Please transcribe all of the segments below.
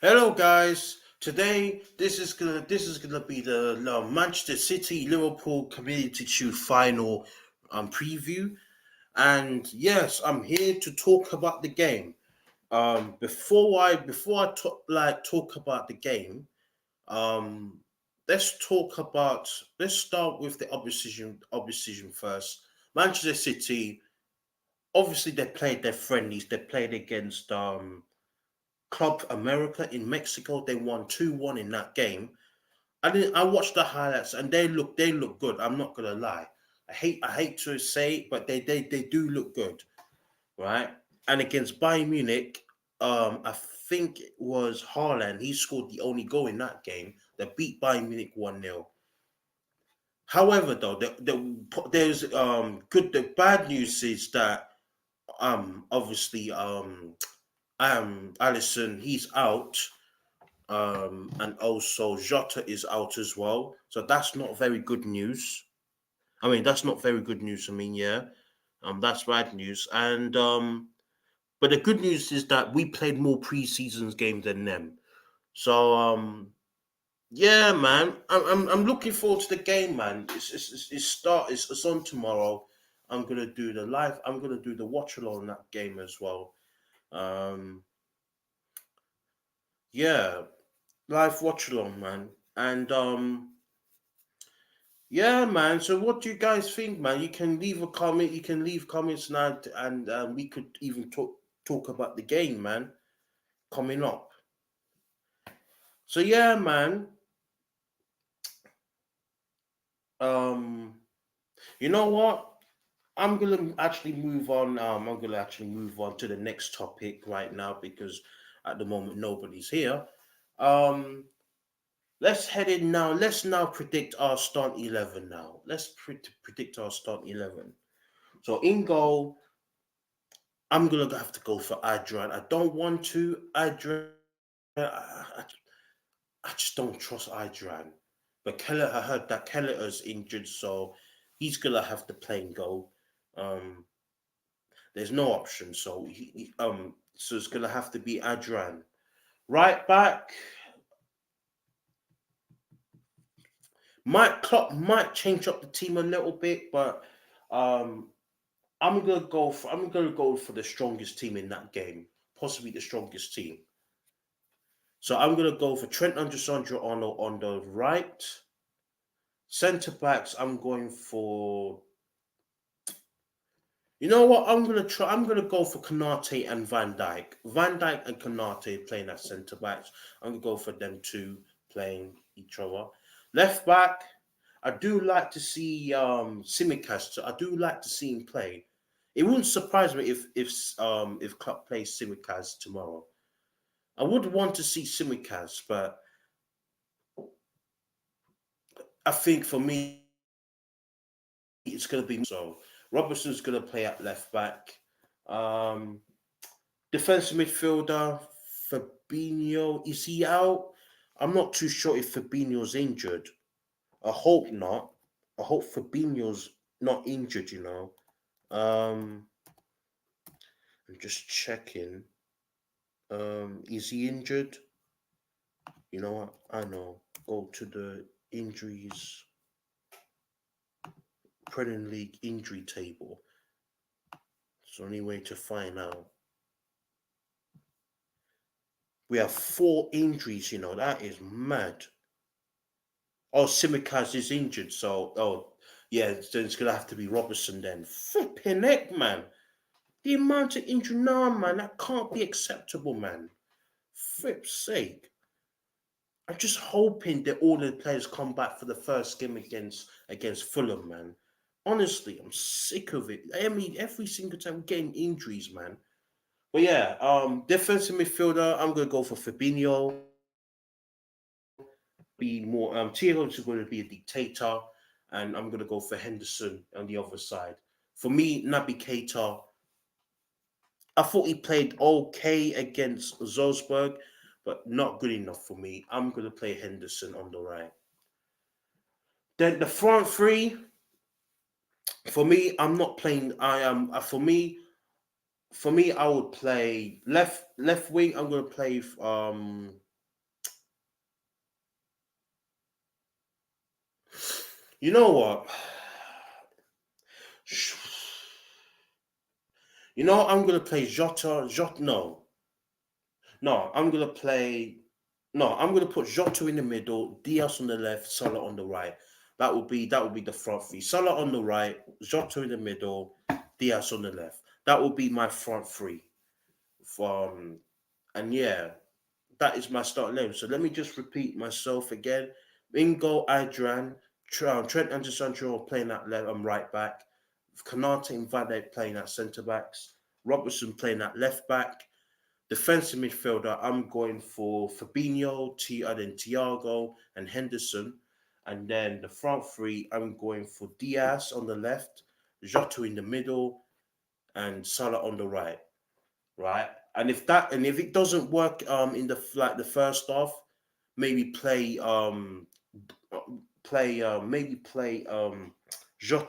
Hello, guys. Today, this is gonna be the Manchester City Liverpool Community Shield final preview. And yes, I'm here to talk about the game. Before I talk about the game, um, let's start with the opposition first. Manchester City. Obviously, they played their friendlies. They played against Club America in Mexico. They won 2-1 in that game. I watched the highlights and they look good. I'm not gonna lie. I hate to say it, but they do look good, right? And against Bayern Munich, I think it was Haaland. He scored the only goal in that game that beat Bayern Munich 1-0. However, though, there's good. The bad news is that obviously Allison, he's out, and also Jota is out as well. So that's not very good news. I mean, that's not very good news. I mean, yeah, that's bad news. And but the good news is that we played more preseasons games than them. So yeah, man, I'm looking forward to the game, man. It's on tomorrow. I'm gonna do the live. I'm gonna do the watch along on that game as well. Um, yeah, live watch along, man. And yeah, man. So, what do you guys think, man? You can leave a comment. You can leave comments now, and we could even talk about the game, man, coming up. So, yeah, man. Um, you know what? I'm gonna actually move on. I'm gonna actually move on to the next topic right now because at the moment nobody's here. Um, let's head in now. Let's now predict our start 11. Now, let's predict our start 11. So in goal, I'm gonna have to go for Adrian. I don't want to Adrian. I just don't trust Adrian. But Keller, I heard that Keller is injured, so he's gonna have to play and go. Um, there's no option, so so it's gonna have to be Adrian. Right back, Klopp might change up the team a little bit, but um, I'm gonna go for the strongest team in that game, possibly the strongest team. So I'm gonna go for Trent Alexander-Arnold on the right. Centre backs, I'm going for. You know what? I'm gonna try. I'm gonna go for Kanate and Van Dyke. Van Dyke and Kanate playing as centre backs. I'm gonna go for them two playing each other. Left back, I do like to see Simicast. I do like to see him play. It wouldn't surprise me if Klopp plays Simicast tomorrow. I would want to see Simicast, but I think for me it's going to be so. Robertson's going to play at left back. Um, Defensive midfielder Fabinho, is he out? I'm not too sure if Fabinho's injured. I hope not. I hope Fabinho's not injured. Um, I'm just checking. Is he injured? You know what? I know. Go to the injuries Premier League injury table. It's the only way to find out. We have four injuries. That is mad. Oh, Simicaz is injured, so yeah, then it's gonna have to be Robertson then. Flipping heck, man. The amount of injury, nah, man, that can't be acceptable, man. Flip's sake. I'm just hoping that all the players come back for the first game against Fulham, man. Honestly, I'm sick of it. I mean, every single time we're getting injuries, man. But yeah, defensive midfielder, I'm gonna go for Fabinho. Be more Thiago is going to be a dictator, and I'm going to go for Henderson on the other side. For me, Naby Keita, I thought he played okay against Salzburg, but not good enough for me. I'm going to play Henderson on the right. Then the front three, for me, I'm not playing. I am for me, I would play left wing. I'm going to play. You know what? You know, I'm gonna play Jota. No, I'm gonna play. No, I'm gonna put Jota in the middle, Diaz on the left, Salah on the right. That would be the front three. Salah on the right, Jota in the middle, Diaz on the left. That would be my front three. From and yeah, that is my starting name. So let me just repeat myself again. In goal, Adrian, Trent Alexander playing at left, right back. Kanate and Vade playing at centre backs. Robertson playing at left back. Defensive midfielder, I'm going for Fabinho, then Thiago, and Henderson. And then the front three, I'm going for Diaz on the left, Jota in the middle, and Salah on the right. Right. And if it doesn't work in the first half, maybe play Jota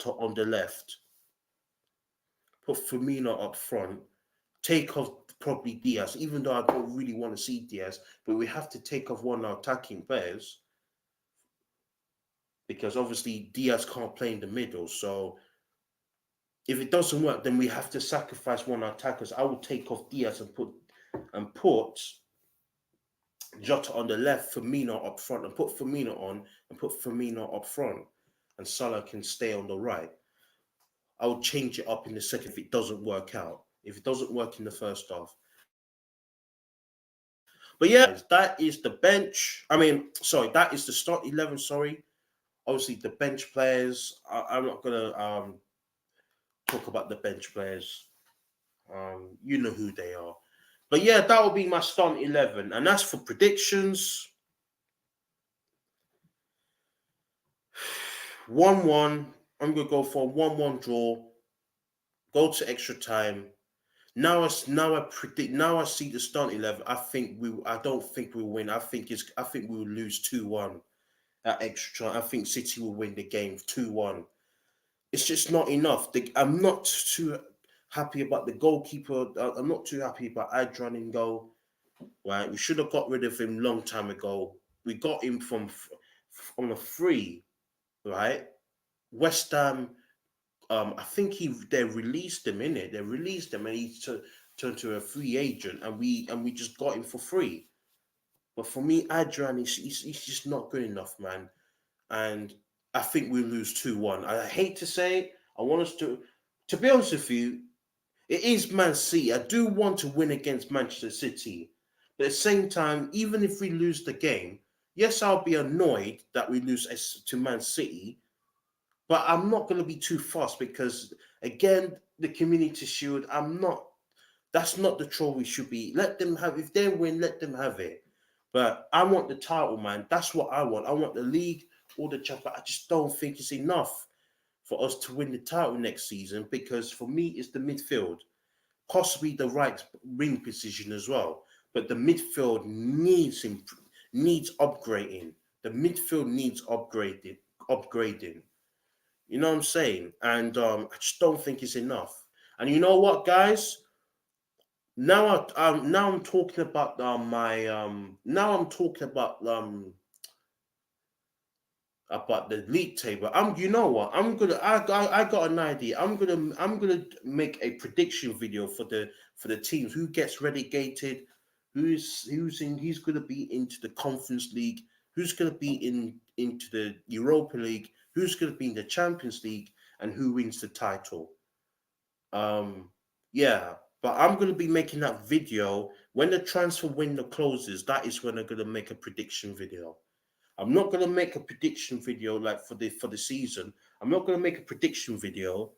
on the left, put Firmino up front, take off probably Diaz, even though I don't really want to see Diaz, but we have to take off one of our attacking players because obviously Diaz can't play in the middle. So if it doesn't work, then we have to sacrifice one of our attackers. I will take off Diaz and put Jota on the left, Firmino up front, and put Firmino on and put Firmino up front, and Salah can stay on the right. I will change it up in the second if it doesn't work out. If it doesn't work in the first half. But yeah, guys, that is the bench. That is the start 11. Sorry. Obviously, the bench players. I'm not gonna talk about the bench players. You know who they are. But yeah, that will be my starting 11. And that's for predictions. 1-1. I'm gonna go for a 1-1 draw. Go to extra time. Now I predict. Now I see the starting 11. I don't think we'll win. I think we will lose 2-1 at extra time. I think City will win the game 2-1. It's just not enough. I'm not too happy about the goalkeeper. I'm not too happy about Adrian in goal. Right, we should have got rid of him long time ago. We got him from a free. Right, West Ham. I think they released him in it. They released him, and he turned to a free agent, and we just got him for free. But for me, Adrian, he's just not good enough, man. And I think we lose 2-1. I hate to say it. I want us to be honest with you, it is Man City. I do want to win against Manchester City. But at the same time, even if we lose the game, yes, I'll be annoyed that we lose to Man City. But I'm not going to be too fast because, again, the Community Shield, that's not the troll we should be. Let them have, if they win, let them have it. But I want the title, man. That's what I want. I want the league or the champion. I just don't think it's enough for us to win the title next season because for me, it's the midfield, possibly the right wing position as well. But the midfield needs upgrading. The midfield needs upgrading. You know what I'm saying? And I just don't think it's enough. And you know what, guys? Now I'm talking about my now I'm talking about the league table. You know what? I got an idea. I'm gonna make a prediction video for the teams who gets relegated, who's gonna be into the Conference League, who's gonna be into the Europa League, who's gonna be in the Champions League, and who wins the title. Yeah, but I'm gonna be making that video when the transfer window closes. That is when I'm gonna make a prediction video. I'm not gonna make a prediction video like for the season. I'm not gonna make a prediction video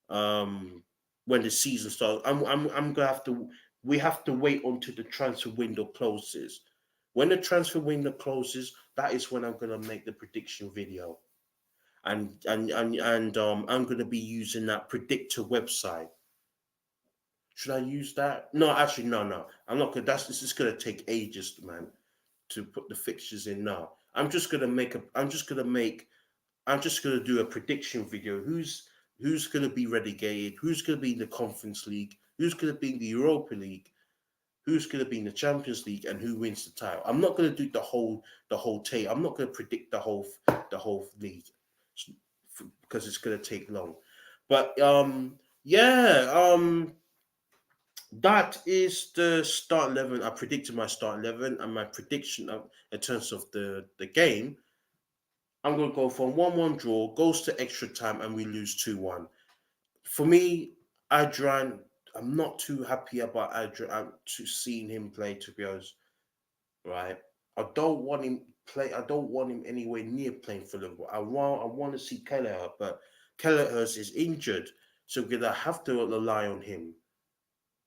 when the season starts. I'm gonna have to. We have to wait until the transfer window closes. When the transfer window closes, that is when I'm gonna make the prediction video, and I'm gonna be using that predictor website. Should I use that? No, actually, no. I'm not gonna. This is gonna take ages, man, to put the fixtures in now. I'm just gonna do a prediction video. Who's gonna be relegated? Who's gonna be in the Conference League? Who's gonna be in the Europa League? Who's gonna be in the Champions League? And who wins the title? I'm not gonna do the whole tape. I'm not gonna predict the whole league. because it's gonna take long. But yeah, that is the start 11. I predicted my start 11 and my prediction in terms of the game. I'm gonna go for a 1-1 draw, goes to extra time, and we lose 2-1. For me, Adrian, I'm not too happy about Adrian to seeing him play. To be honest, right? I don't want him play. I don't want him anywhere near playing for Liverpool. I want to see Kelleher, but Kelleher is injured, so we're gonna have to rely on him.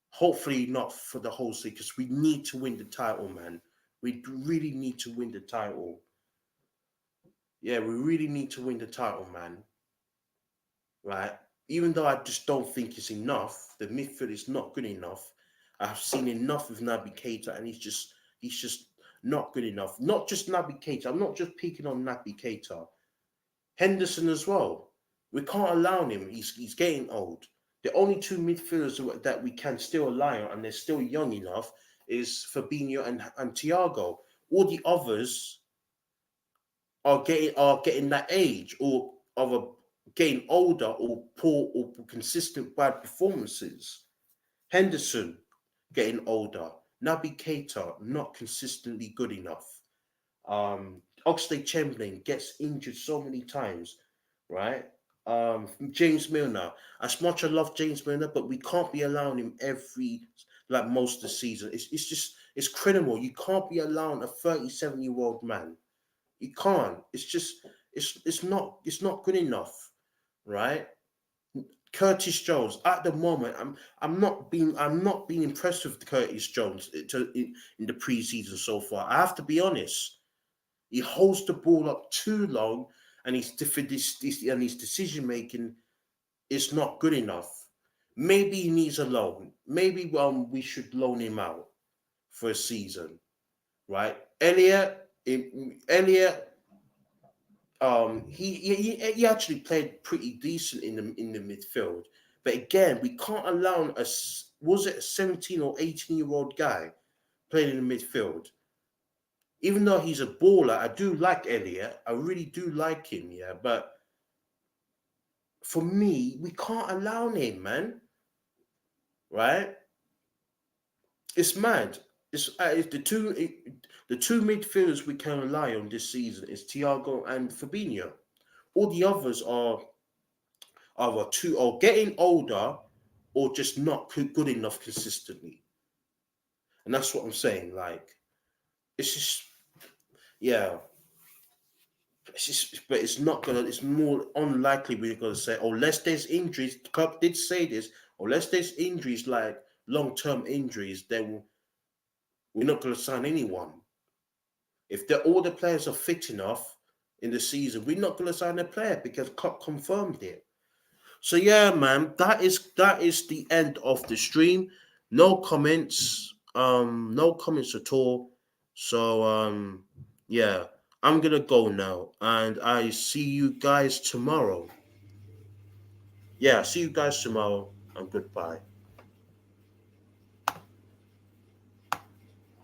Hopefully not for the whole season because we need to win the title, man. We really need to win the title. Yeah, we really need to win the title, man. Right? Even though I just don't think it's enough, the midfield is not good enough. I've seen enough of Naby Keita, and he's just not good enough. Not just Naby Keita. I'm not just picking on Naby Keita. Henderson as well. We can't allow him. He's getting old. The only two midfielders that we can still rely on, and they're still young enough, is Fabinho and Thiago. All the others are getting that age, or are getting older, or poor or consistent bad performances. Henderson getting older. Naby Keita not consistently good enough. Oxlade Chamberlain gets injured so many times, right? James Milner. As much I love James Milner, but we can't be allowing him every like most of the season. It's just it's criminal. You can't be allowing a 37-year-old man. You can't. It's just it's not good enough, right? Curtis Jones at the moment, I'm not being impressed with Curtis Jones in the preseason so far. I have to be honest. He holds the ball up too long, and his decision making is not good enough. Maybe he needs a loan. Maybe we should loan him out for a season, right? Elliot, he actually played pretty decent in the midfield, but again, we can't allow was it a 17 or 18-year-old guy playing in the midfield? Even though he's a baller, I do like Elliot. I really do like him, yeah. But for me, we can't allow him, man. Right? It's mad. It's the two midfielders we can rely on this season is Thiago and Fabinho. All the others are either too or getting older or just not good enough consistently. And that's what I'm saying. Like it's just yeah. It's just, but it's not gonna. It's more unlikely we're gonna say, "Oh, unless there's injuries." The club did say this. Unless there's injuries, like long-term injuries, then we're not gonna sign anyone. If all the players are fit enough in the season, we're not gonna sign a player because Klopp confirmed it. So yeah, man, that is the end of the stream. No comments. No comments at all. So yeah, I'm gonna go now, and I see you guys tomorrow. Yeah, see you guys tomorrow, and goodbye.